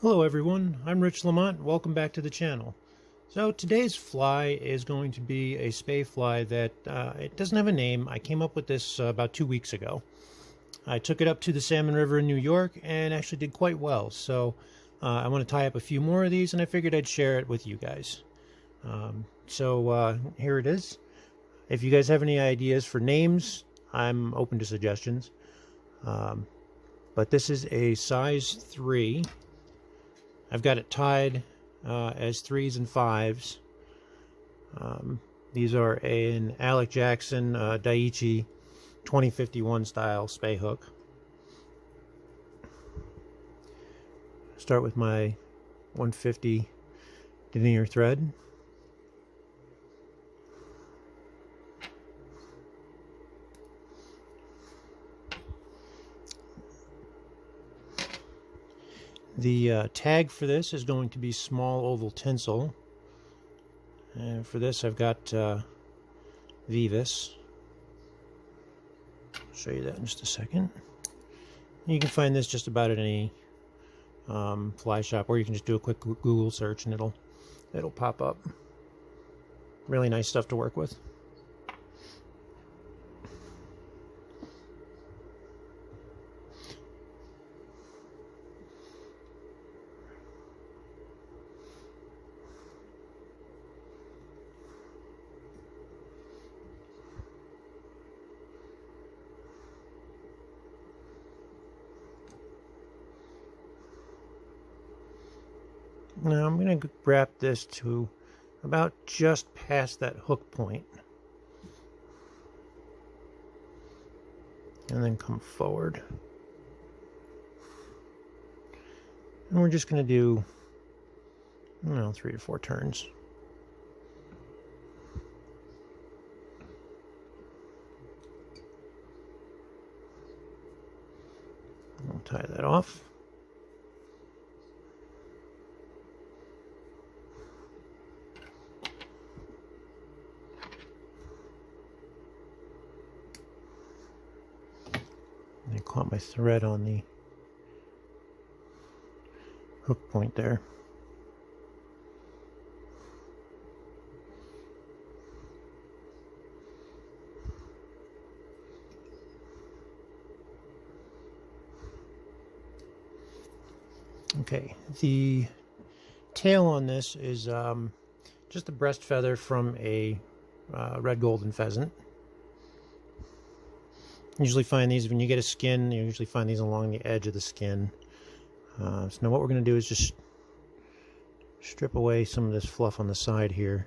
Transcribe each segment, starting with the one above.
Hello everyone, I'm Rich Lamont. Welcome back to the channel. So today's fly is going to be a spey fly that it doesn't have a name. I came up with this about 2 weeks ago. I took it up to the Salmon River in New York and actually did quite well. So I want to tie up a few more of these and I figured I'd share it with you guys. Here it is. If you guys have any ideas for names, I'm open to suggestions. But this is a size 3. I've got it tied as 3s and 5s. These are an Alec Jackson Daiichi 2051 style spey hook. Start with my 150 denier thread. The tag for this is going to be small oval tinsel, and for this I've got Vivis. I'll show you that in just a second. You can find this just about at any fly shop, or you can just do a quick Google search and it'll pop up. Really nice stuff to work with. Now I'm going to wrap this to about just past that hook point, and then come forward. And we're just going to do, 3 to 4 turns. I'll tie that off. I caught my thread on the hook point there. Okay, the tail on this is just a breast feather from a red golden pheasant. Usually find these when you get a skin. You usually find these along the edge of the skin. So now what we're going to do is just strip away some of this fluff on the side here.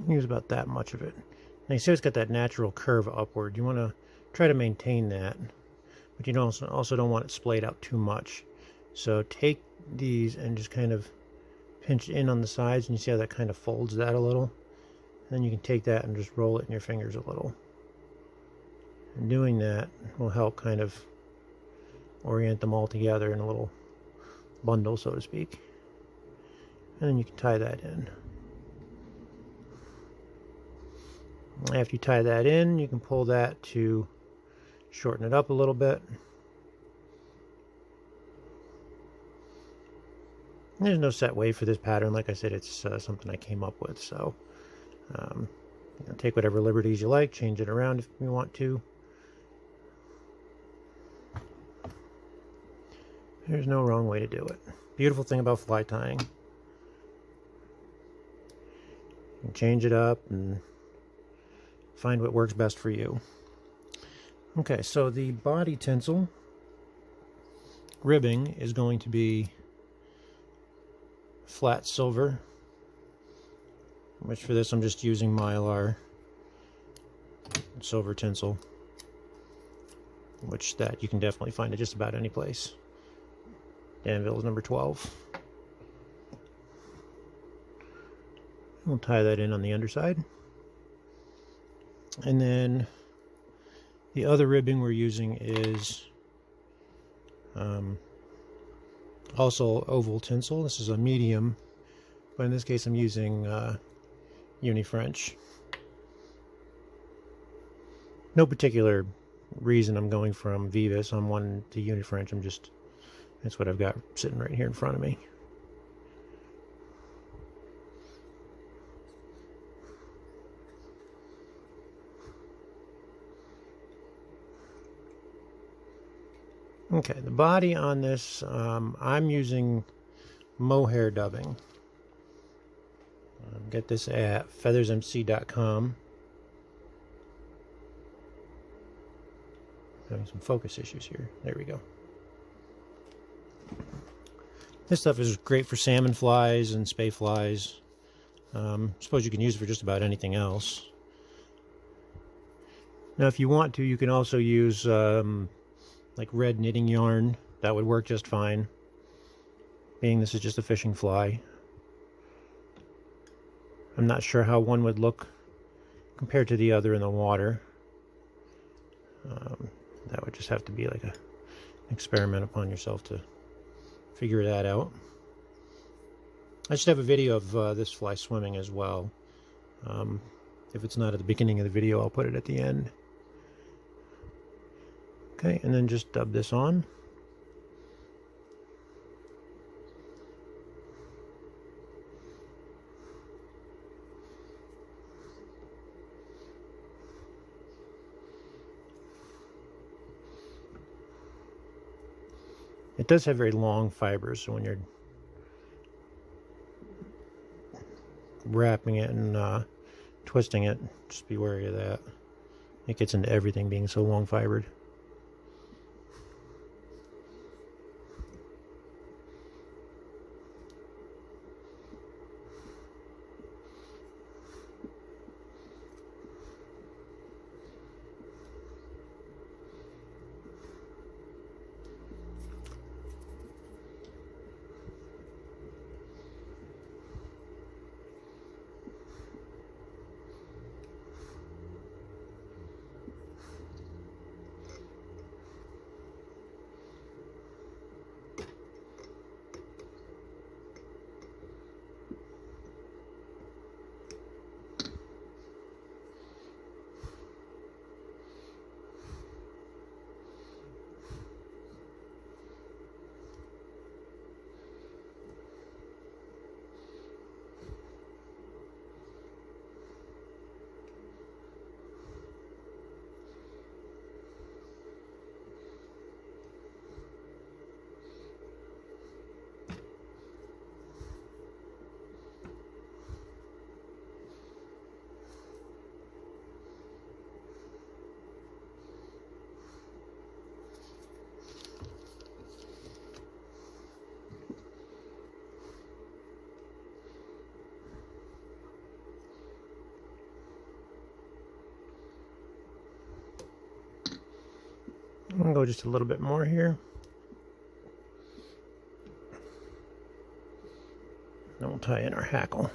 Use about that much of it. Now you see it's got that natural curve upward. You want to try to maintain that, but you also don't want it splayed out too much. So take these and just kind of pinch in on the sides, and you see how that kind of folds that a little. And then you can take that and just roll it in your fingers a little. And doing that will help kind of orient them all together in a little bundle, so to speak. And then you can tie that in. After you tie that in, you can pull that to shorten it up a little bit. There's no set way for this pattern. Like I said, it's something I came up with. So take whatever liberties you like, change it around if you want to. There's no wrong way to do it. Beautiful thing about fly tying. You can change it up and find what works best for you. Okay, so the body tinsel ribbing is going to be flat silver, which for this I'm just using Mylar silver tinsel, which that you can definitely find at just about any place. Danville is number 12. We'll tie that in on the underside. And then the other ribbing we're using is also oval tinsel. This is a medium but in this case I'm using Uni-French. No particular reason I'm going from Vivus on one to Uni-French. That's what I've got sitting right here in front of me. Okay, the body on this, I'm using mohair dubbing. Get this at feathersmc.com. Having some focus issues here. There we go. This stuff is great for salmon flies and spey flies. Suppose you can use it for just about anything else. Now, if you want to, you can also use like red knitting yarn. That would work just fine, being this is just a fishing fly. I'm not sure how one would look compared to the other in the water. That would just have to be like an experiment upon yourself to figure that out. I should have a video of this fly swimming as well. If it's not at the beginning of the video, I'll put it at the end. Okay, and then just dub this on. It does have very long fibers, so when you're wrapping it and twisting it, just be wary of that. It gets into everything being so long fibered. I'm going to go just a little bit more here. Then we'll tie in our hackle.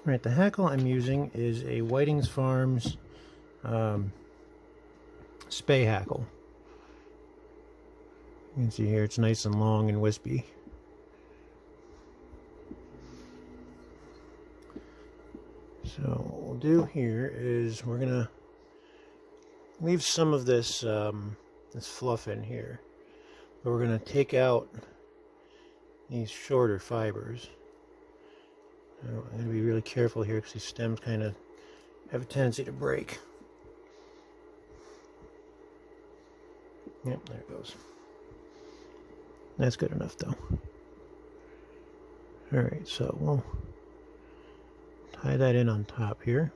Right, the hackle I'm using is a Whiting's Farms spey hackle. You can see here it's nice and long and wispy. So what we'll do here is we're gonna leave some of this this fluff in here, but we're gonna take out these shorter fibers. I'm going to be really careful here because these stems kind of have a tendency to break. Yep, there it goes. That's good enough though. Alright, so we'll tie that in on top here.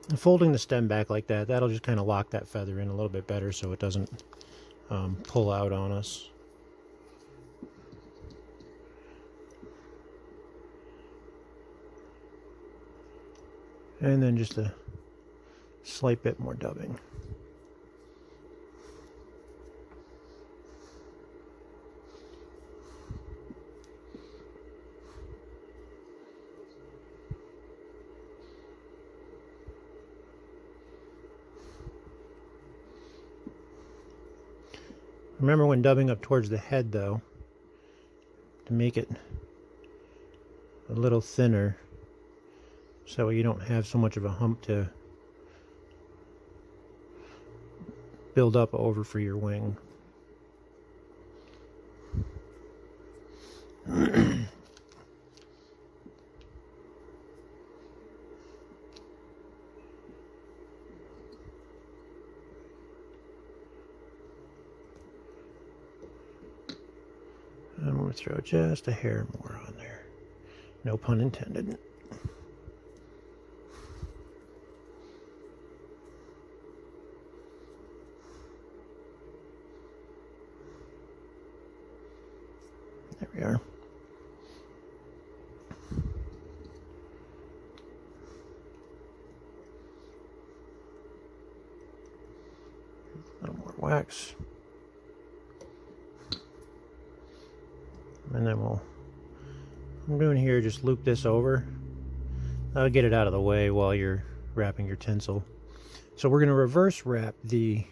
And folding the stem back like that, that'll just kind of lock that feather in a little bit better so it doesn't pull out on us. And then just a slight bit more dubbing. Remember when dubbing up towards the head though, to make it a little thinner so you don't have so much of a hump to build up over for your wing. I'm going to throw just a hair more on there. No pun intended. There we are. A little more wax. And then what I'm doing here, just loop this over. I'll get it out of the way while you're wrapping your tinsel. So we're going to reverse wrap the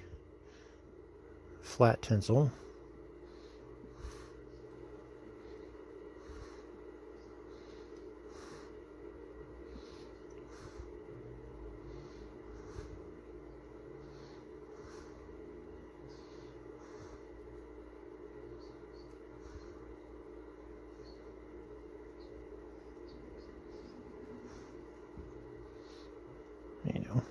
flat tinsel. You know.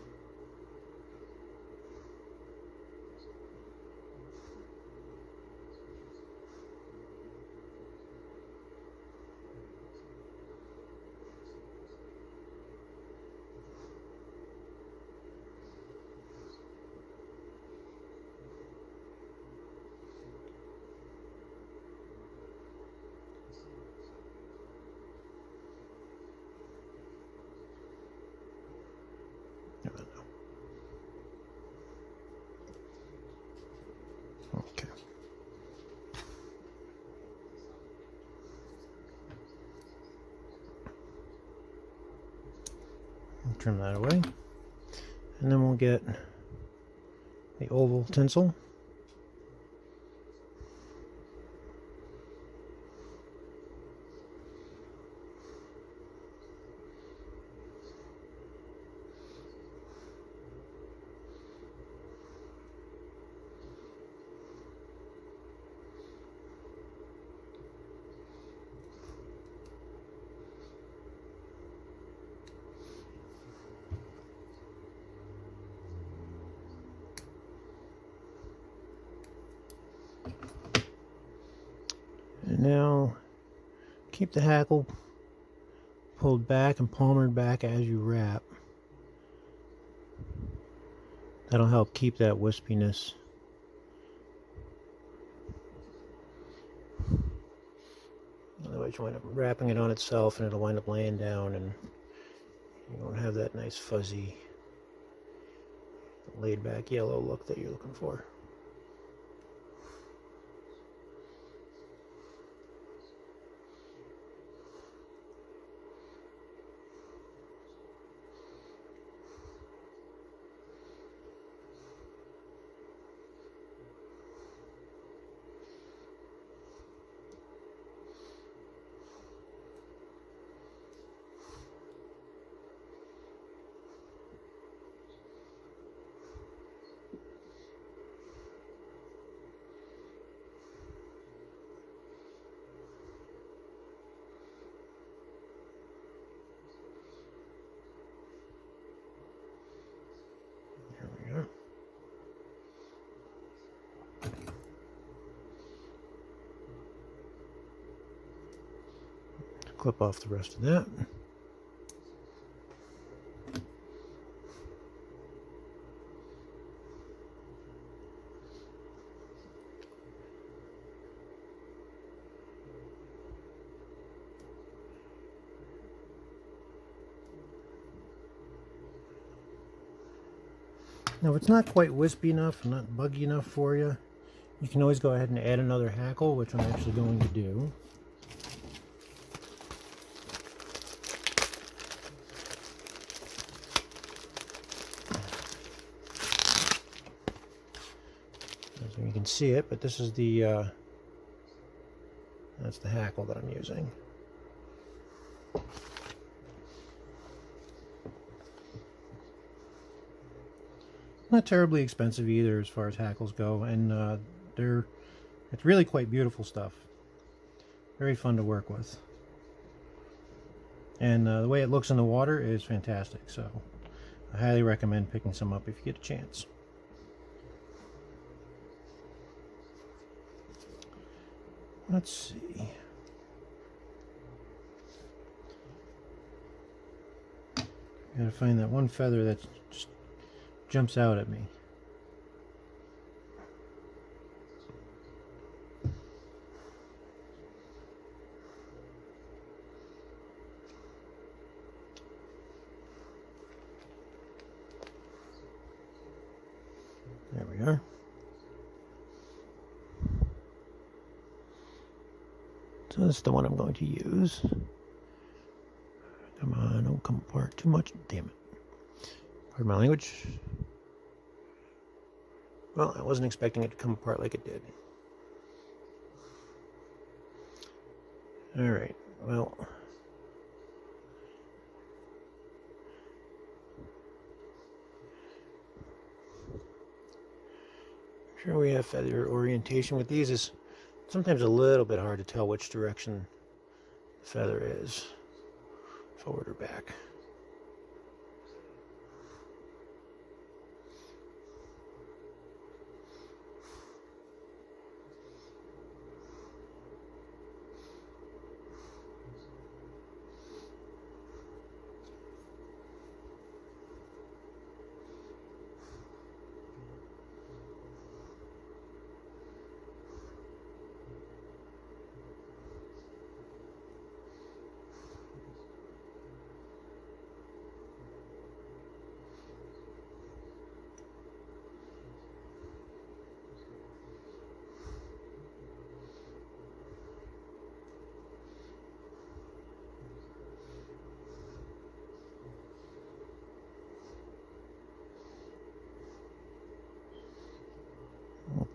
Okay. Trim that away. And then we'll get the oval tinsel. And now keep the hackle pulled back and palmered back as you wrap. That'll help keep that wispiness. Otherwise you wind up wrapping it on itself and it'll wind up laying down and you won't have that nice fuzzy laid back yellow look that you're looking for. Clip off the rest of that. Now if it's not quite wispy enough, not buggy enough for you, you can always go ahead and add another hackle, which I'm actually going to do. So you can see it, but this is the that's the hackle that I'm using. Not terribly expensive either as far as hackles go, and it's really quite beautiful stuff. Very fun to work with. And the way it looks in the water is fantastic, so I highly recommend picking some up if you get a chance. Let's see. Gotta find that one feather that just jumps out at me. There we are. So this is the one I'm going to use. Come on, don't come apart too much. Damn it. Pardon my language. Well, I wasn't expecting it to come apart like it did. Alright, well. Sure, we have feather orientation with these. Is sometimes a little bit hard to tell which direction the feather is, forward or back.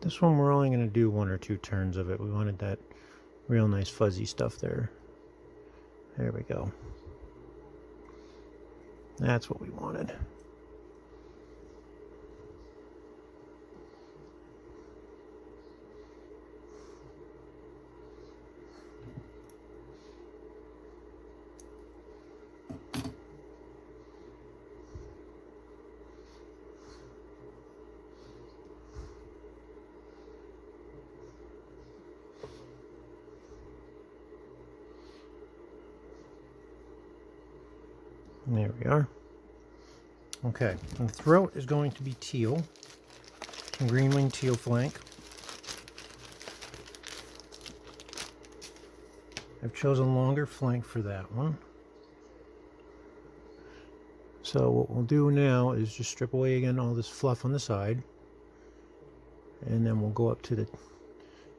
This one we're only going to do 1 or 2 turns of it. We wanted that real nice fuzzy stuff there. There we go. That's what we wanted. There we are. Okay, and the throat is going to be teal, green wing teal flank. I've chosen longer flank for that one. So what we'll do now is just strip away again all this fluff on the side, and then we'll go up to the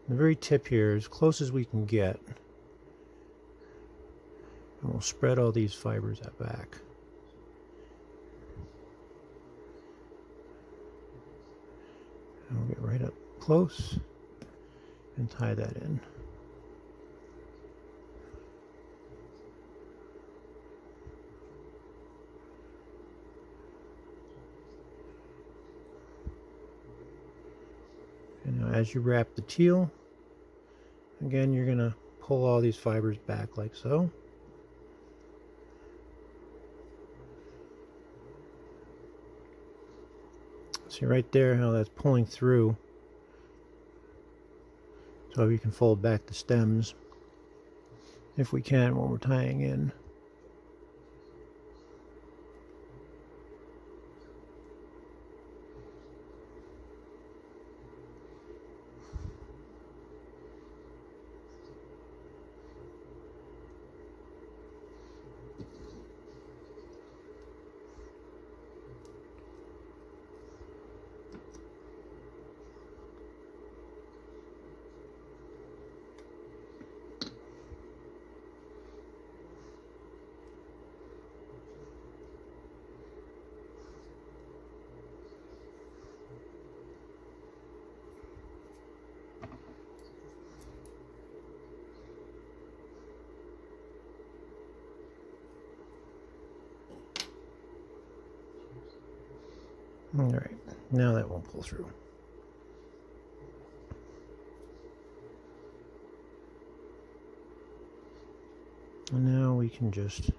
very tip here as close as we can get. And we'll spread all these fibers out back. And we'll get right up close and tie that in. And now as you wrap the teal, again you're going to pull all these fibers back like so. See right there how that's pulling through. So we can fold back the stems if we can when we're tying in. Alright, now that won't pull through. And now we can just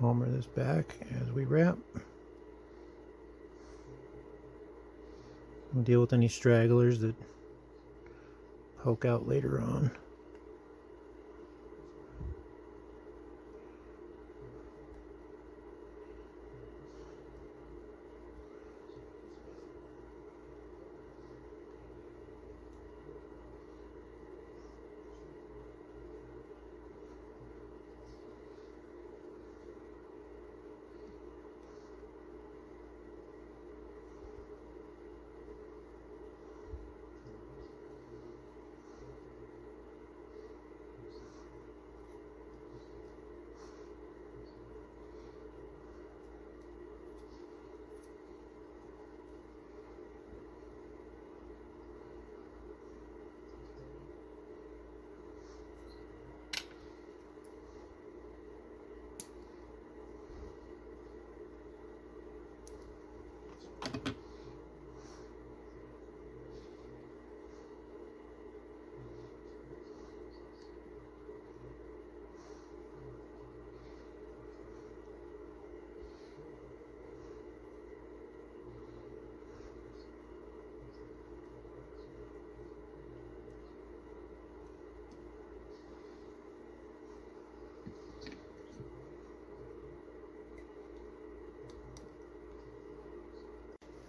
hammer this back as we wrap. We'll deal with any stragglers that poke out later on.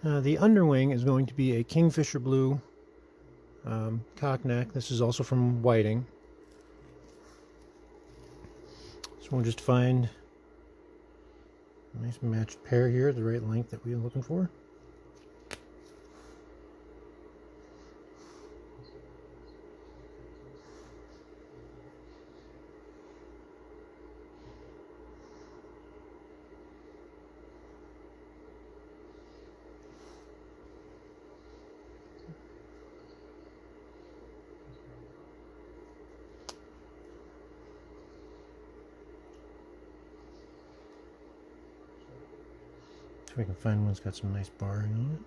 The underwing is going to be a kingfisher blue cockneck. This is also from whiting. So we'll just find a nice matched pair here, the right length that we're looking for. So we can find one that's got some nice barring on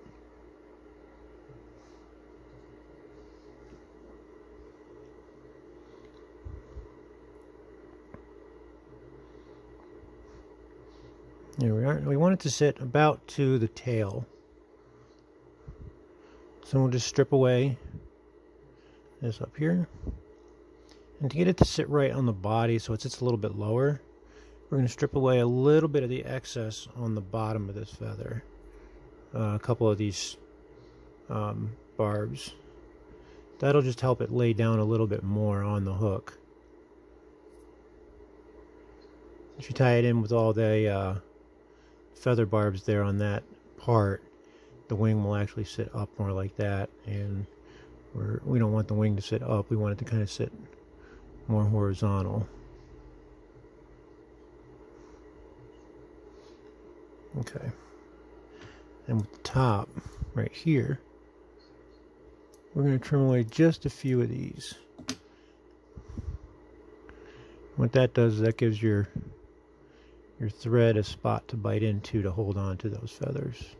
it. Here we are. We want it to sit about to the tail. So we'll just strip away this up here. And to get it to sit right on the body so it sits a little bit lower, we're going to strip away a little bit of the excess on the bottom of this feather. A couple of these barbs. That'll just help it lay down a little bit more on the hook. If you tie it in with all the feather barbs there on that part, the wing will actually sit up more like that, and we don't want the wing to sit up, we want it to kind of sit more horizontal. Okay, and with the top right here, we're going to trim away just a few of these. What that does is that gives your thread a spot to bite into to hold on to those feathers.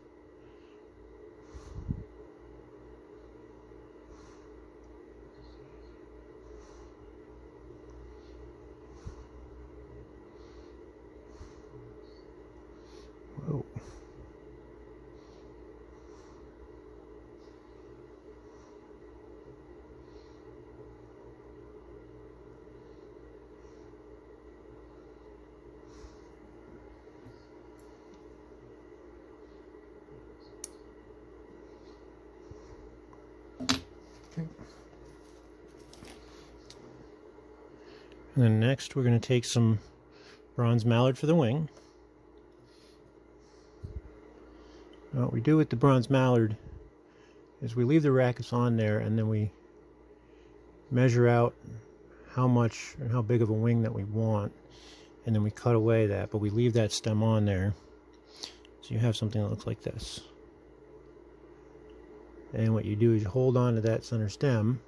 Whoa. Okay. And then next we're going to take some bronze mallard for the wing. Now what we do with the bronze mallard is we leave the rackets on there, and then we measure out how much and how big of a wing that we want, and then we cut away that, but we leave that stem on there so you have something that looks like this. And what you do is you hold on to that center stem,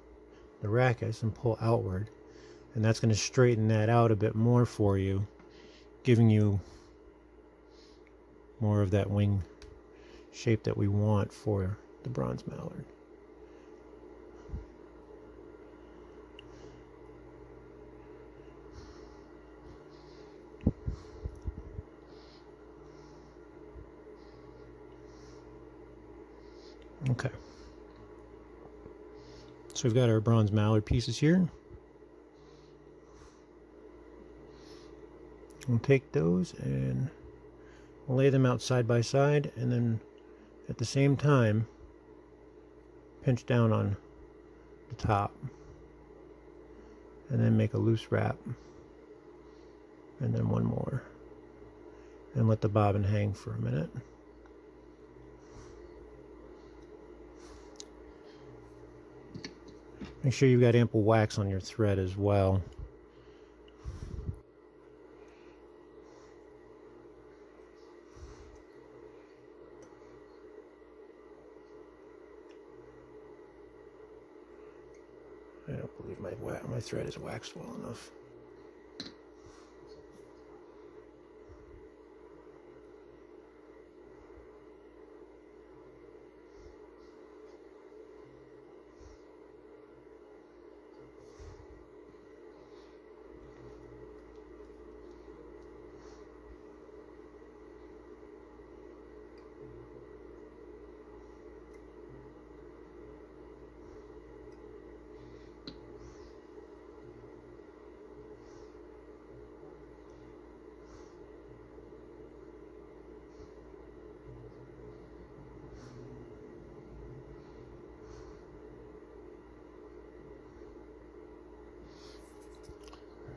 the rackets, and pull outward, and that's going to straighten that out a bit more for you, giving you more of that wing shape that we want for the bronze mallard. Okay. So we've got our bronze mallard pieces here. We'll take those and lay them out side by side, and then at the same time pinch down on the top, and then make a loose wrap, and then one more, and let the bobbin hang for a minute. Make sure you've got ample wax on your thread as well. I don't believe my thread is waxed well enough.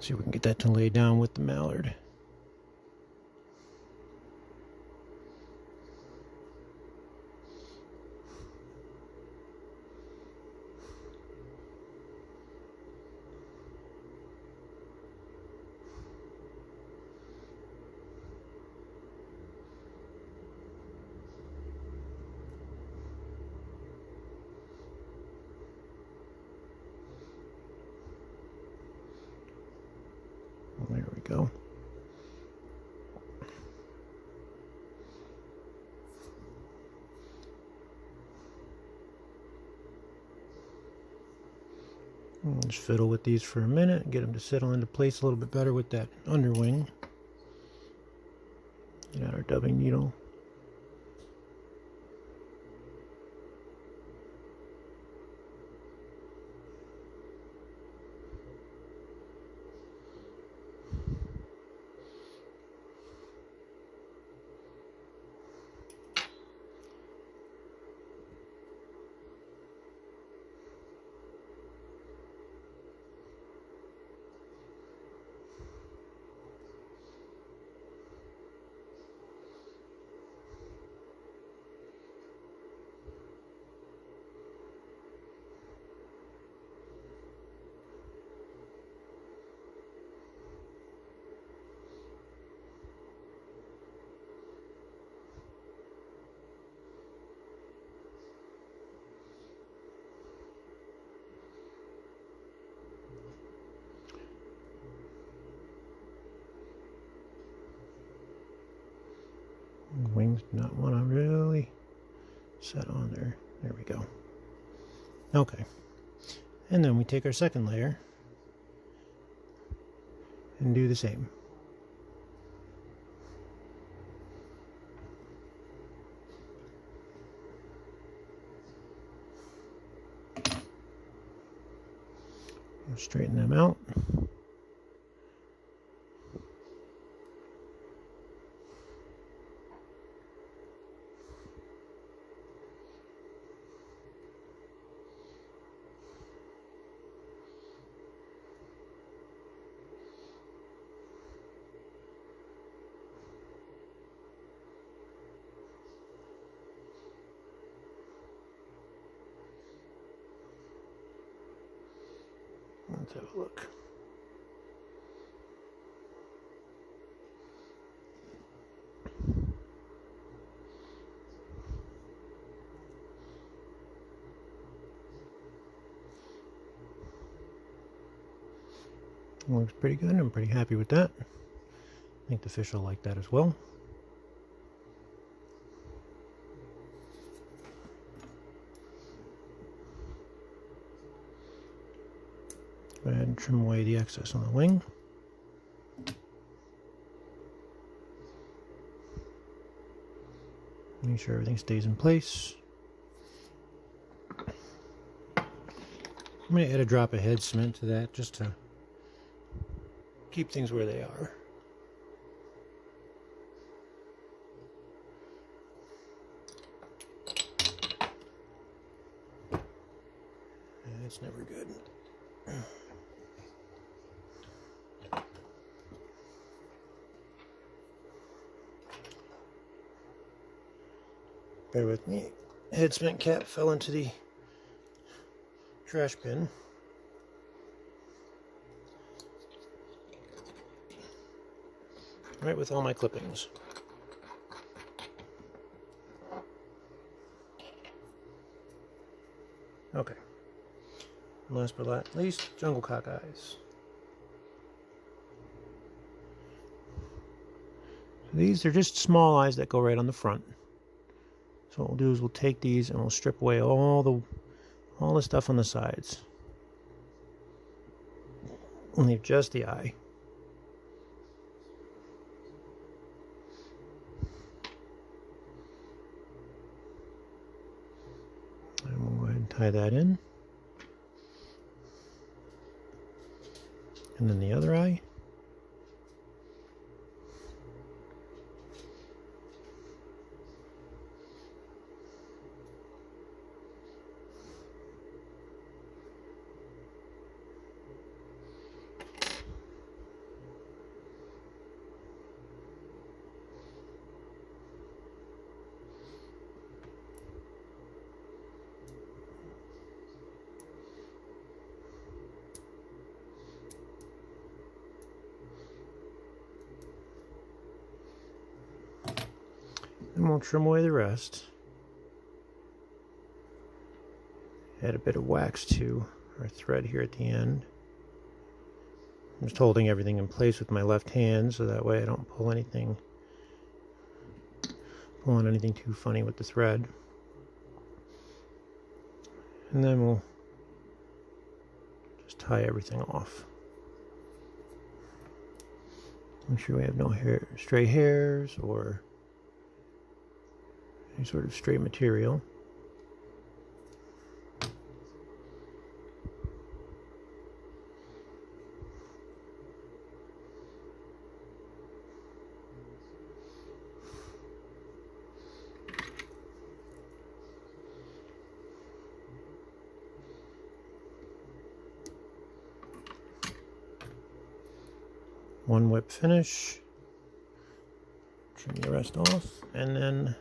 See if we can get that to lay down with the mallard. There we go. Just fiddle with these for a minute and get them to settle into place a little bit better with that underwing. Get out our dubbing needle. Wings do not want to really set on there. There we go. Okay. And then we take our second layer and do the same. Straighten them out. Let's have a look. Looks pretty good. I'm pretty happy with that. I think the fish will like that as well. And trim away the excess on the wing. Make sure everything stays in place. I'm going to add a drop of head cement to that just to keep things where they are. That's never good. Bear with me. Head cement cap fell into the trash bin. Right with all my clippings. Okay. And last but not least, jungle cock eyes. These are just small eyes that go right on the front. So what we'll do is we'll take these and we'll strip away all the stuff on the sides. And leave just the eye. And we'll go ahead and tie that in. And then the other eye. And we'll trim away the rest. Add a bit of wax to our thread here at the end. I'm just holding everything in place with my left hand so that way I don't pull on anything too funny with the thread. And then we'll just tie everything off. Make sure we have no stray hairs or any sort of stray material. One whip finish. Trim the rest off, and then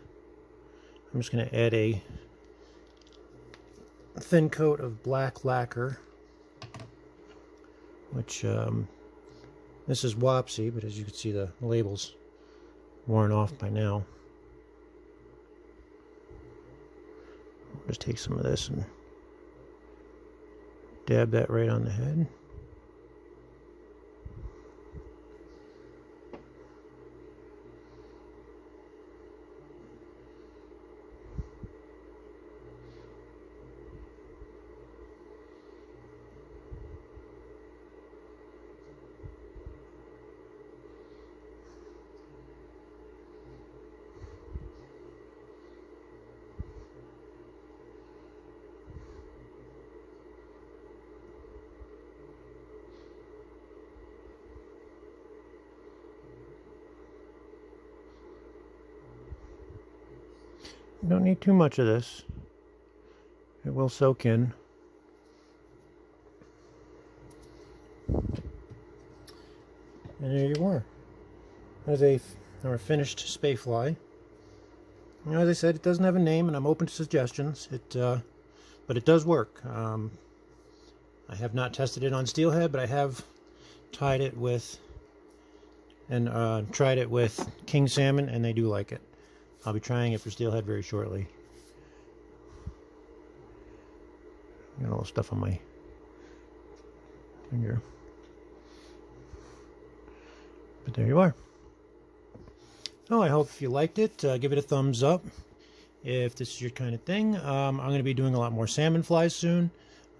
I'm just going to add a thin coat of black lacquer, which this is Wapsi, but as you can see the label's worn off by now. I'll just take some of this and dab that right on the head. You don't need too much of this. It will soak in. And there you are. There's our finished spey fly. You know, as I said, it doesn't have a name, and I'm open to suggestions. But it does work. I have not tested it on steelhead, but I have tied it with and tried it with king salmon, and they do like it. I'll be trying it for steelhead very shortly. Got a little stuff on my finger. But there you are. So I hope if you liked it, give it a thumbs up if this is your kind of thing. I'm going to be doing a lot more salmon flies soon,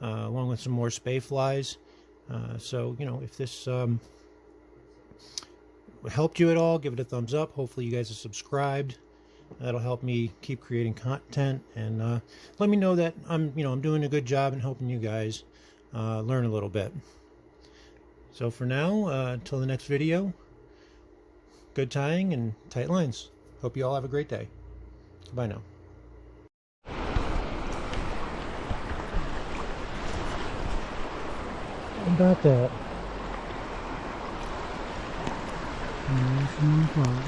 along with some more spey flies. So, you know, if this helped you at all, give it a thumbs up. Hopefully you guys are subscribed. That'll help me keep creating content, and let me know that I'm doing a good job in helping you guys learn a little bit. So for now, until the next video, good tying and tight lines. Hope you all have a great day. Goodbye now. How about that? Nice and fun.